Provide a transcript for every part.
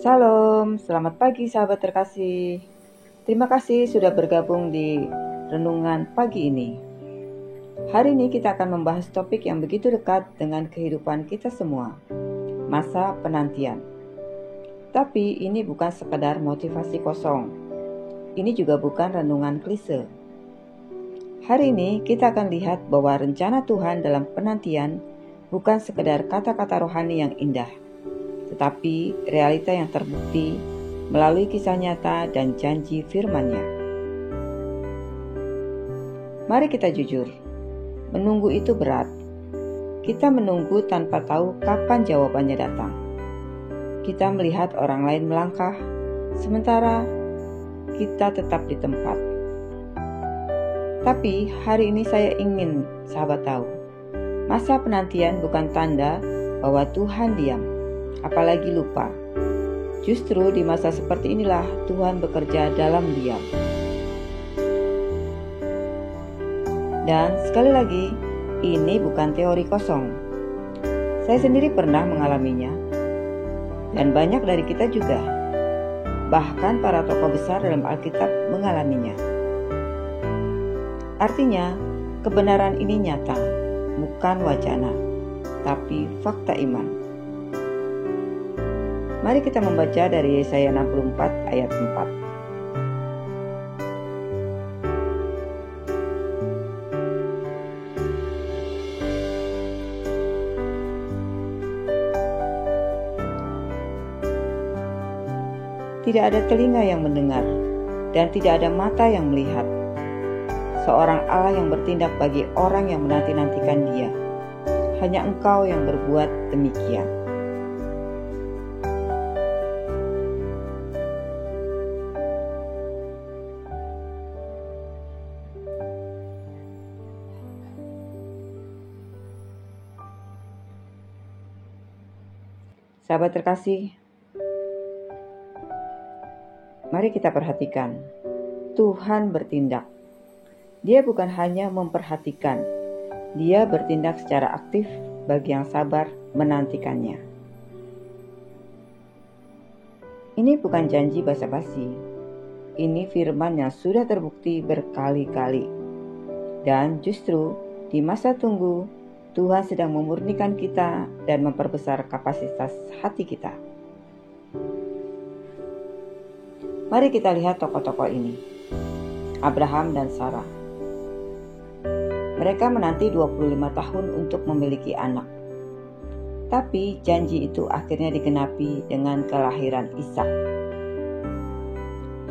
Shalom, selamat pagi sahabat terkasih. Terima kasih sudah bergabung di renungan pagi ini. Hari ini kita akan membahas topik yang begitu dekat dengan kehidupan kita semua, masa penantian. Tapi ini bukan sekadar motivasi kosong. Ini juga bukan renungan klise. Hari ini kita akan lihat bahwa rencana Tuhan dalam penantian bukan sekedar kata-kata rohani yang indah, tetapi realita yang terbukti melalui kisah nyata dan janji firman-Nya. Mari kita jujur, menunggu itu berat. Kita menunggu tanpa tahu kapan jawabannya datang. Kita melihat orang lain melangkah, sementara kita tetap di tempat. Tapi hari ini saya ingin sahabat tahu, masa penantian bukan tanda bahwa Tuhan diam, apalagi lupa. Justru di masa seperti inilah Tuhan bekerja dalam diam. Dan sekali lagi, ini bukan teori kosong. Saya sendiri pernah mengalaminya, dan banyak dari kita juga. Bahkan para tokoh besar dalam Alkitab mengalaminya. Artinya, kebenaran ini nyata, bukan wacana, tapi fakta iman. Mari kita membaca dari Yesaya 64 ayat 4. Tidak ada telinga yang mendengar, dan tidak ada mata yang melihat. Seorang Allah yang bertindak bagi orang yang menanti-nantikan Dia. Hanya Engkau yang berbuat demikian. Sahabat terkasih, mari kita perhatikan, Tuhan bertindak. Dia bukan hanya memperhatikan, Dia bertindak secara aktif bagi yang sabar menantikannya. Ini bukan janji basa-basi, ini firman yang sudah terbukti berkali-kali. Dan justru di masa tunggu, Tuhan sedang memurnikan kita dan memperbesar kapasitas hati kita. Mari kita lihat tokoh-tokoh ini. Abraham dan Sarah. Mereka menanti 25 tahun untuk memiliki anak. Tapi janji itu akhirnya digenapi dengan kelahiran Ishak.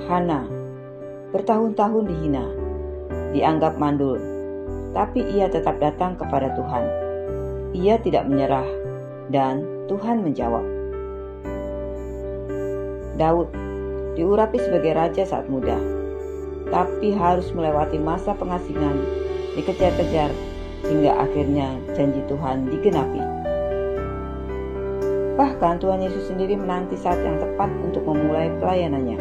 Hana bertahun-tahun dihina, dianggap mandul, tapi ia tetap datang kepada Tuhan. Ia tidak menyerah, dan Tuhan menjawab. Daud diurapi sebagai raja saat muda, tapi harus melewati masa pengasingan, dikejar-kejar, hingga akhirnya janji Tuhan digenapi. Bahkan Tuhan Yesus sendiri menanti saat yang tepat untuk memulai pelayanannya.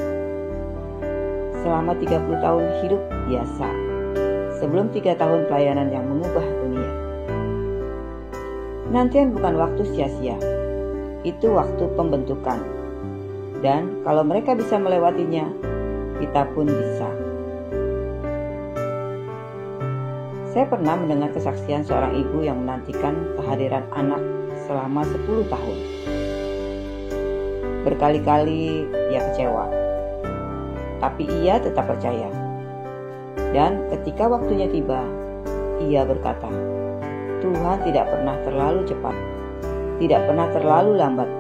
Selama 30 tahun hidup biasa, sebelum 3 tahun pelayanan yang mengubah dunia. Penantian bukan waktu sia-sia, itu waktu pembentukan. Dan kalau mereka bisa melewatinya, kita pun bisa. Saya pernah mendengar kesaksian seorang ibu yang menantikan kehadiran anak selama 10 tahun. Berkali-kali ia kecewa, tapi ia tetap percaya. Dan ketika waktunya tiba, ia berkata, Tuhan tidak pernah terlalu cepat, tidak pernah terlalu lambat.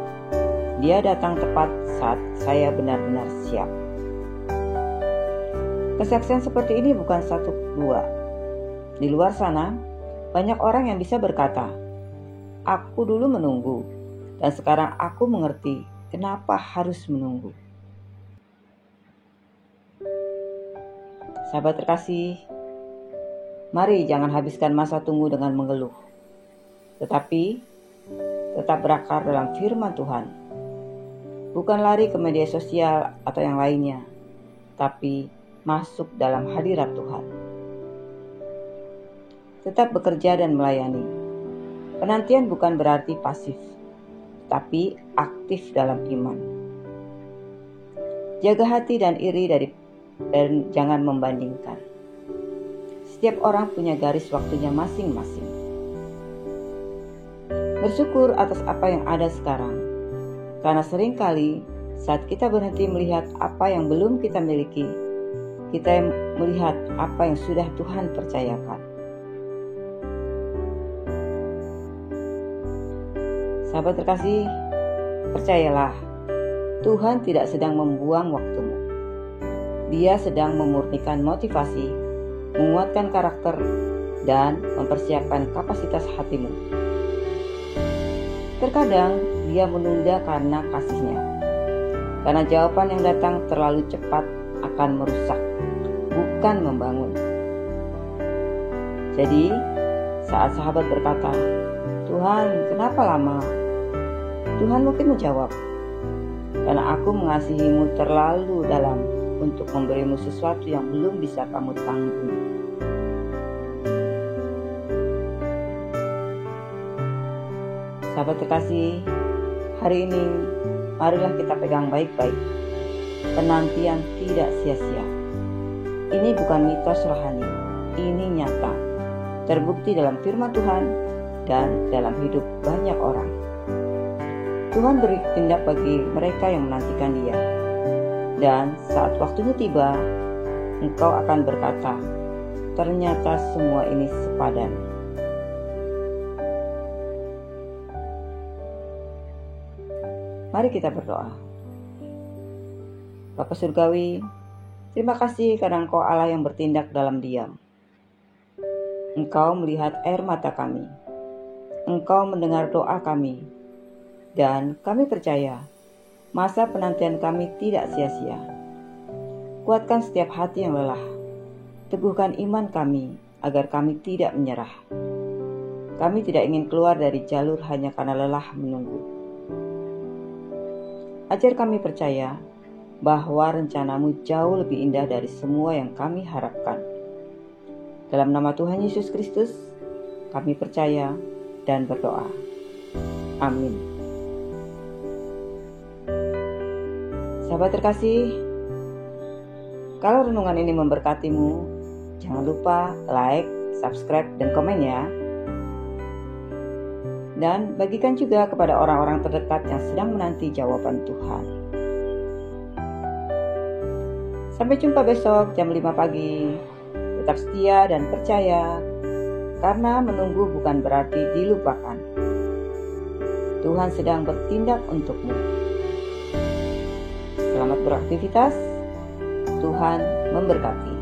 Dia datang tepat saat saya benar-benar siap. Kesaksian seperti ini bukan satu dua. Di luar sana, banyak orang yang bisa berkata, aku dulu menunggu, dan sekarang aku mengerti kenapa harus menunggu. Sahabat terkasih, mari jangan habiskan masa tunggu dengan mengeluh, tetapi tetap berakar dalam firman Tuhan. Bukan lari ke media sosial atau yang lainnya, tapi masuk dalam hadirat Tuhan. Tetap bekerja dan melayani. Penantian bukan berarti pasif, tapi aktif dalam iman. Jaga hati dan iri dan jangan membandingkan. Setiap orang punya garis waktunya masing-masing. Bersyukur atas apa yang ada sekarang, karena seringkali saat kita berhenti melihat apa yang belum kita miliki, kita melihat apa yang sudah Tuhan percayakan. Sahabat terkasih, percayalah, Tuhan tidak sedang membuang waktumu. Dia sedang memurnikan motivasi, menguatkan karakter, dan mempersiapkan kapasitas hatimu. Terkadang dia menunda karena kasihnya, karena jawaban yang datang terlalu cepat akan merusak, bukan membangun. Jadi, saat sahabat berkata, "Tuhan, kenapa lama?" Tuhan mungkin menjawab, "Karena aku mengasihimu terlalu dalam untuk memberimu sesuatu yang belum bisa kamu tanggung." Sahabat terkasih, hari ini marilah kita pegang baik-baik. Penantian tidak sia-sia. Ini bukan mitos rohani, ini nyata, terbukti dalam firman Tuhan dan dalam hidup banyak orang. Tuhan bertindak bagi mereka yang menantikan Dia. Dan saat waktunya tiba, engkau akan berkata, "Ternyata semua ini sepadan." Mari kita berdoa. Bapa Surgawi, terima kasih karena Engkau Allah yang bertindak dalam diam. Engkau melihat air mata kami. Engkau mendengar doa kami. Dan kami percaya, masa penantian kami tidak sia-sia. Kuatkan setiap hati yang lelah. Teguhkan iman kami agar kami tidak menyerah. Kami tidak ingin keluar dari jalur hanya karena lelah menunggu. Ajar kami percaya bahwa rencanamu jauh lebih indah dari semua yang kami harapkan. Dalam nama Tuhan Yesus Kristus, kami percaya dan berdoa. Amin. Sahabat terkasih, kalau renungan ini memberkatimu, jangan lupa like, subscribe, dan komen ya. Dan bagikan juga kepada orang-orang terdekat yang sedang menanti jawaban Tuhan. Sampai jumpa besok jam 5 pagi. Tetap setia dan percaya, karena menunggu bukan berarti dilupakan. Tuhan sedang bertindak untukmu. Selamat beraktivitas. Tuhan memberkati.